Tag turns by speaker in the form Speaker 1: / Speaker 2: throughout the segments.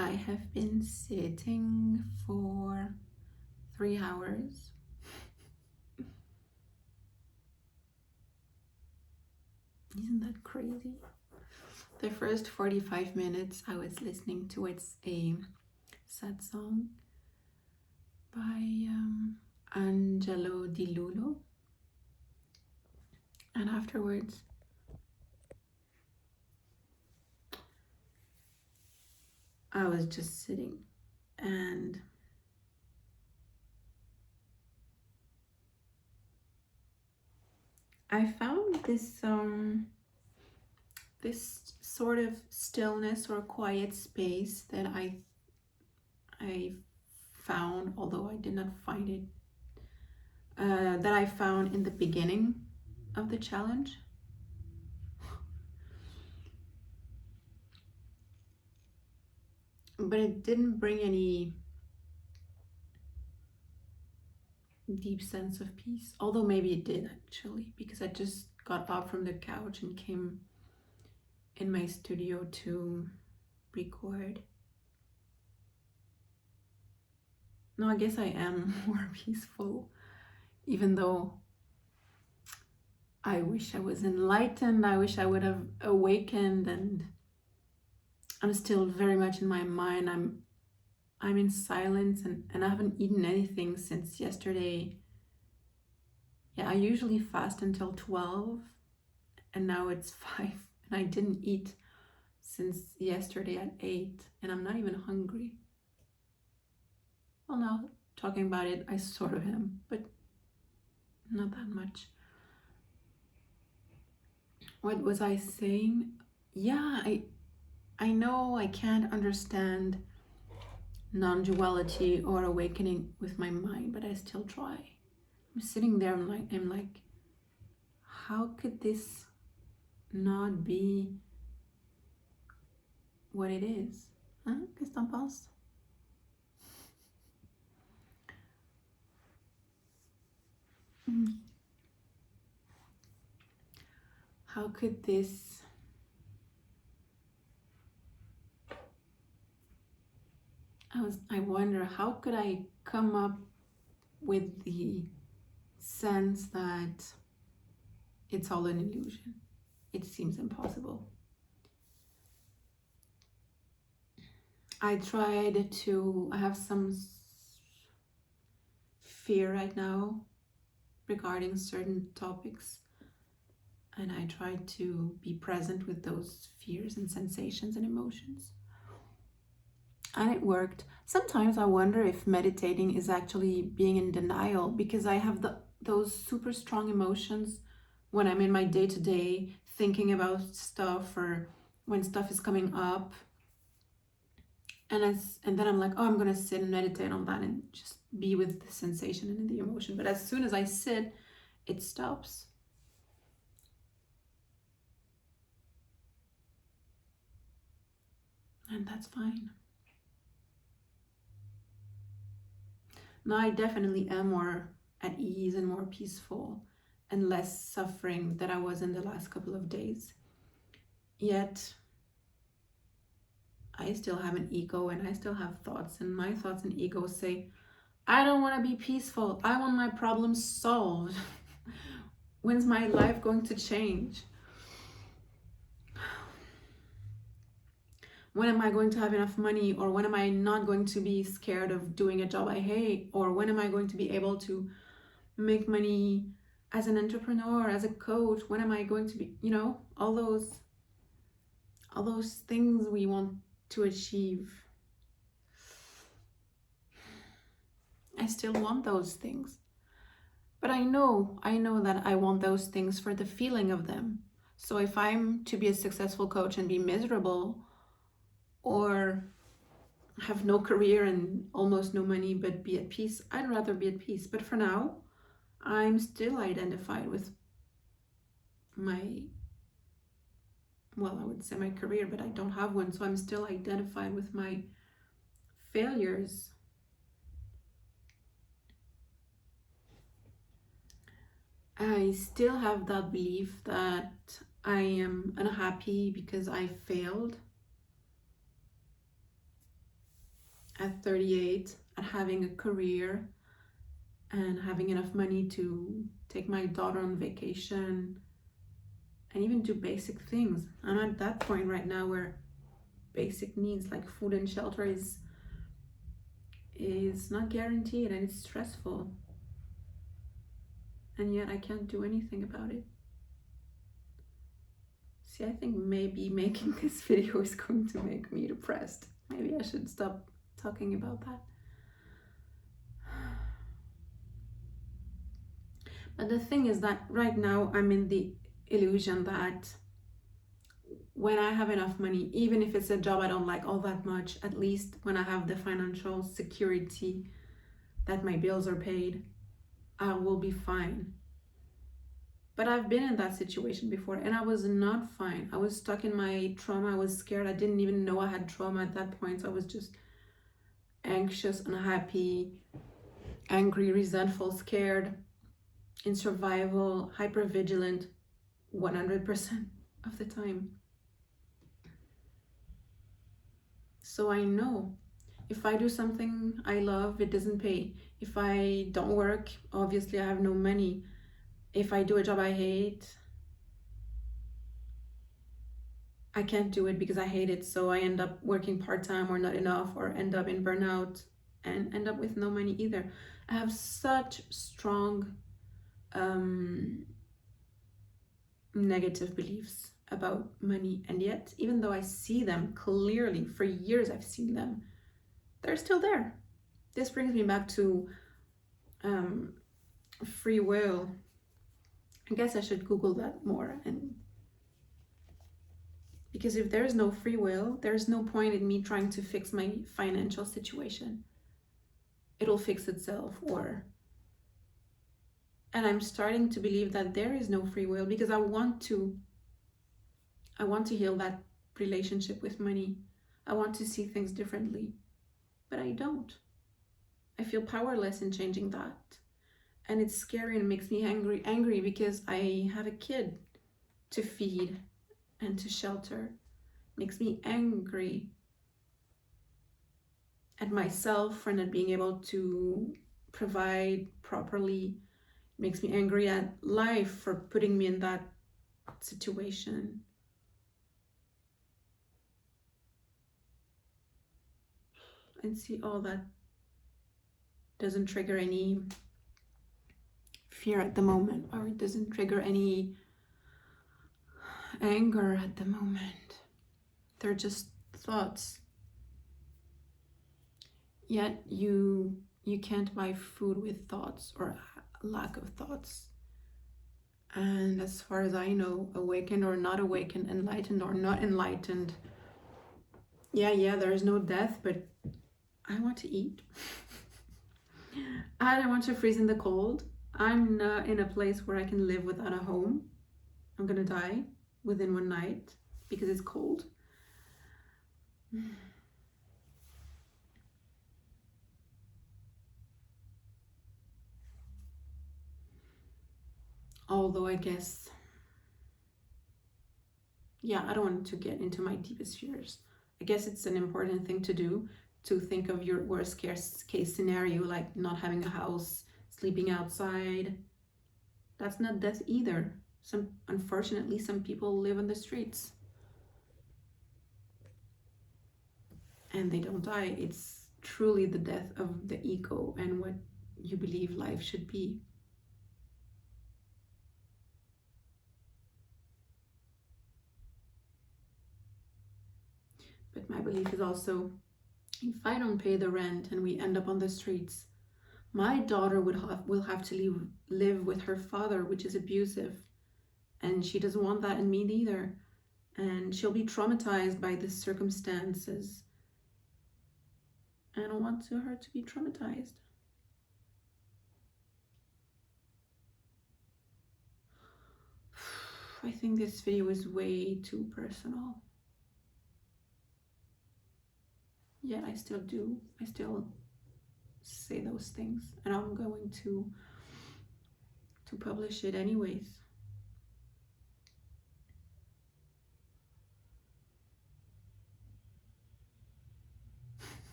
Speaker 1: I have been sitting for 3 hours. Isn't that crazy? The first 45 minutes I was listening to it's a sad song by Angelo Di Lullo. And afterwards, I was just sitting and I found this sort of stillness or quiet space that I found, although I did not find it, that I found in the beginning of the challenge. But it didn't bring any deep sense of peace, although maybe it did actually, because I just got up from the couch and came in my studio to record. No, I guess I am more peaceful, even though I wish I was enlightened. I wish I would have awakened, and I'm still very much in my mind. I'm in silence, and I haven't eaten anything since yesterday. Yeah, I usually fast until 12, and now it's 5, and I didn't eat since yesterday at 8, and I'm not even hungry. Well, now talking about it, I sort of am, but not that much. What was I saying? Yeah, I know I can't understand non-duality or awakening with my mind, but I still try. I'm sitting there, I'm like, how could this not be what it is? Hein? Qu'est-ce que t'en penses? How could this I wonder, how could I come up with the sense that it's all an illusion? It seems impossible. I have some fear right now regarding certain topics, and I try to be present with those fears and sensations and emotions. And it worked. Sometimes I wonder if meditating is actually being in denial, because I have those super strong emotions when I'm in my day-to-day thinking about stuff, or when stuff is coming up. And then I'm like, oh, I'm gonna sit and meditate on that and just be with the sensation and the emotion. But as soon as I sit, it stops. And that's fine. Now I definitely am more at ease and more peaceful and less suffering than I was in the last couple of days. Yet I still have an ego and I still have thoughts, and my thoughts and ego say, I don't want to be peaceful. I want my problems solved. When's my life going to change? When am I going to have enough money? Or when am I not going to be scared of doing a job I hate? Or when am I going to be able to make money as an entrepreneur, as a coach? When am I going to be, all those things we want to achieve. I still want those things. But I know that I want those things for the feeling of them. So if I'm to be a successful coach and be miserable, or have no career and almost no money but be at peace, I'd rather be at peace. But for now, I'm still identified with I would say my career, but I don't have one. So I'm still identified with my failures. I still have that belief that I am unhappy because I failed. at 38, at having a career and having enough money to take my daughter on vacation and even do basic things. I'm at that point right now where basic needs like food and shelter is not guaranteed, and it's stressful. And yet I can't do anything about it. See, I think maybe making this video is going to make me depressed. Maybe I should stop talking about that. But the thing is that right now I'm in the illusion that when I have enough money, even if it's a job I don't like all that much, at least when I have the financial security that my bills are paid, I will be fine. But I've been in that situation before and I was not fine. I was stuck in my trauma. I was scared. I didn't even know I had trauma at that point. So I was just anxious, unhappy, angry, resentful, scared, in survival, hypervigilant 100% of the time. So I know if I do something I love, it doesn't pay. If I don't work, obviously I have no money. If I do a job I hate, I can't do it because I hate it. So I end up working part-time or not enough, or end up in burnout and end up with no money either. I have such strong negative beliefs about money, and yet even though I see them clearly, for years I've seen them, they're still there. This brings me back to free will. I guess I should Google that more, and because if there's no free will, there's no point in me trying to fix my financial situation. It'll fix itself. And I'm starting to believe that there is no free will because I want to heal that relationship with money. I want to see things differently, but I don't. I feel powerless in changing that. And it's scary and makes me angry because I have a kid to feed and to shelter. It makes me angry at myself for not being able to provide properly. It makes me angry at life for putting me in that situation. And see, all that doesn't trigger any fear at the moment, or it doesn't trigger any anger at the moment. They're just thoughts. Yet you can't buy food with thoughts or lack of thoughts. And as far as I know, awakened or not awakened, enlightened or not enlightened, yeah, there is no death, but I want to eat. I don't want to freeze in the cold. I'm not in a place where I can live without a home. I'm gonna die within one night because it's cold. Although I guess, yeah, I don't want to get into my deepest fears. I guess it's an important thing to do, to think of your worst case scenario, like not having a house, sleeping outside. That's not death either. Unfortunately, some people live on the streets and they don't die. It's truly the death of the ego and what you believe life should be. But my belief is also, if I don't pay the rent and we end up on the streets, my daughter will have to live with her father, which is abusive. And she doesn't want that in me either. And she'll be traumatized by the circumstances. I don't want her to be traumatized. I think this video is way too personal. Yeah, I still say those things, and I'm going to publish it anyways.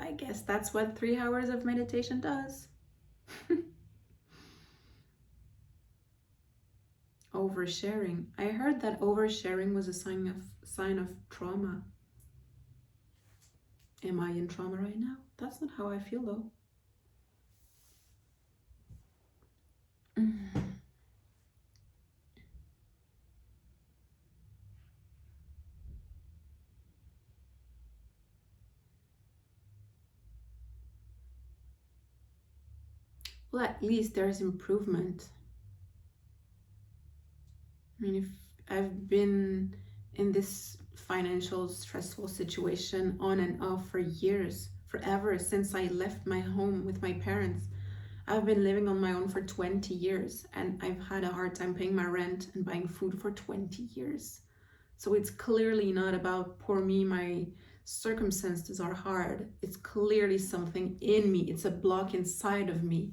Speaker 1: I guess that's what 3 hours of meditation does. Oversharing. I heard that oversharing was a sign of trauma. Am I in trauma right now? That's not how I feel though. Well, at least there's improvement. I mean, if I've been in this financial stressful situation on and off for years, forever, since I left my home with my parents. I've been living on my own for 20 years and I've had a hard time paying my rent and buying food for 20 years. So it's clearly not about poor me, my circumstances are hard. It's clearly something in me, it's a block inside of me.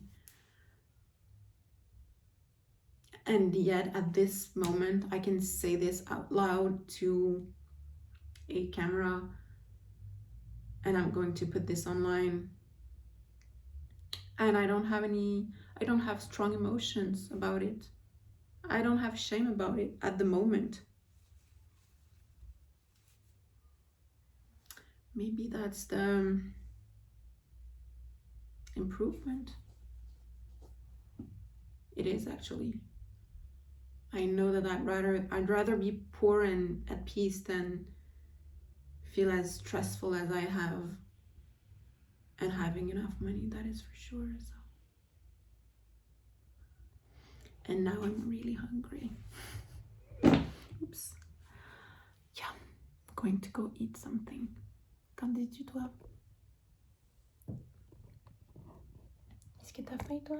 Speaker 1: And yet at this moment, I can say this out loud to a camera, and I'm going to put this online. And I don't have strong emotions about it. I don't have shame about it at the moment. Maybe that's the improvement. It is actually. I know that I'd rather be poor and at peace than feel as stressful as I have and having enough money, that is for sure. So, and now I'm really hungry. Oops. Yeah, I'm going to go eat something. Qu'en dis-tu toi? Est-ce que t'as faim toi?